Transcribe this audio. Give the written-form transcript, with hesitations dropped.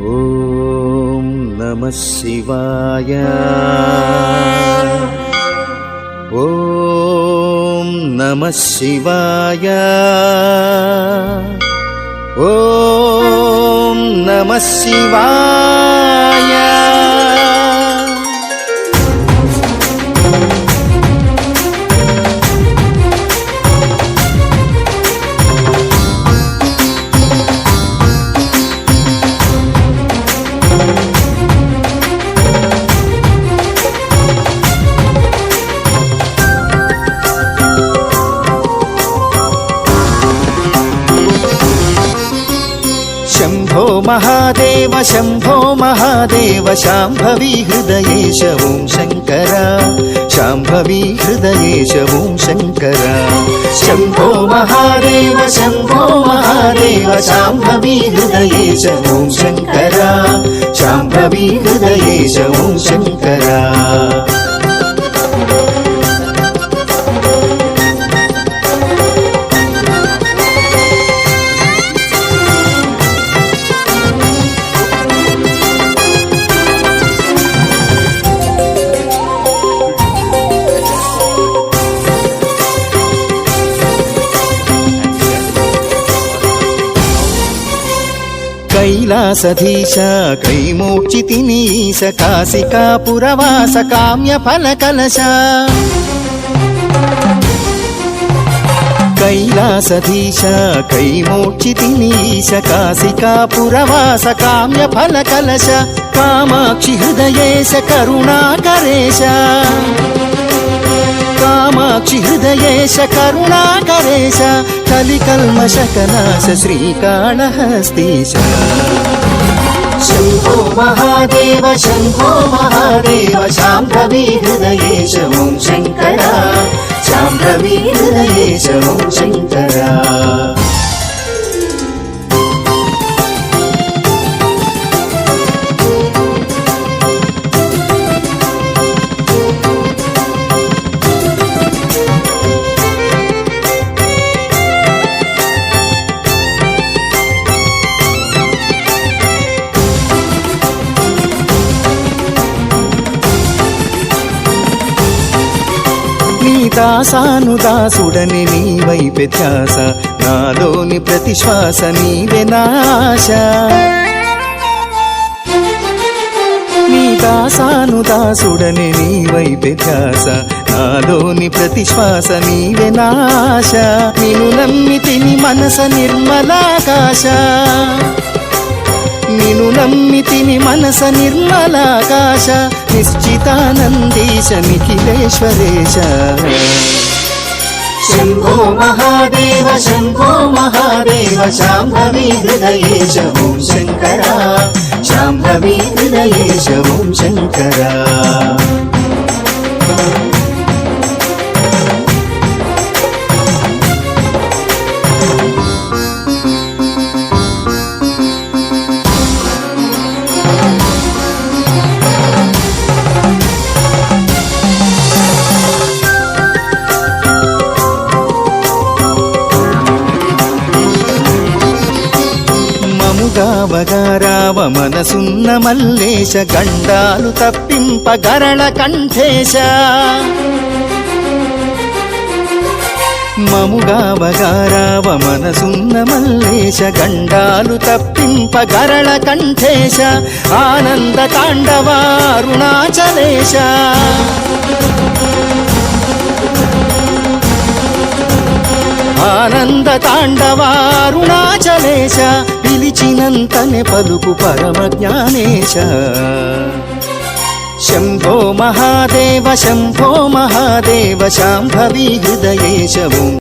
ఓం నమః శివాయ. ఓం నమః శివాయ. ఓం నమః శివాయ. शंभो महादेव शंभो महादेव शांभवी हृदयेश ओं शंकर. शांभवी हृदयेश ओं शंकर. शंभो महादेव शंभो महादेव शांभवी हृदयेश ओं शंकर. शांभवी हृदयेश ओं शंकर. कैलासधीश कैमोक्षितिनीश काशिकापुरवास काम्यफलकलश. कैलासधीश कैमोक्षितिनीश काशिकापुरवास काम्यफलकलश. कामाक्षि हृदयेश करुणाकरेश. कामाक्षि हृदयेश करुणाकरेश. कलिकल्मषकनाश श्रीकाళहस्तीश. शंभो महादेव शंभो महादेव शांभवी हृदयेश ओं शंकर. शांभवी हृदयेश ओं शंकर. దాసానుదాసుడని నీ వైపే ధ్యాస. నాలోని ప్రతి శ్వాస నీవే నాశ. నీ దాసానుదాసుడని నీ వైపే ధ్యాస. నాలోని ప్రతి శ్వాస నీవే నాశ. నిన్ను నమ్మితిని మనస నిర్మలాకాశ. నిన్ను నమ్మితిని మనస నిర్మలాకాశ. నిశ్చితానందీశ నిఖిలేశ్వరేశ. शंभो महादेव शंभो महादेव शांभवी हृदयेश ओं शंकर. शांभवी हृदयेश ओं शंकर. గావగారావ మనసున్న మల్లేశ. గండాలు తప్పింప గరళ కంఠేశ. మముగావగారావ మనసున్న మల్లేశ. గండాలు తప్పింప గరళ కంఠేశ. ఆనంద తాండవ అరుణాచలేశ. ఆనంద తాండవ అరుణాచలేశ. పిలిచినంతనే పలుకు పరమ జ్ఞానేశ. శంభో మహాదేవ శంభో మహాదేవ శాంభవి హృదయేశ ఓం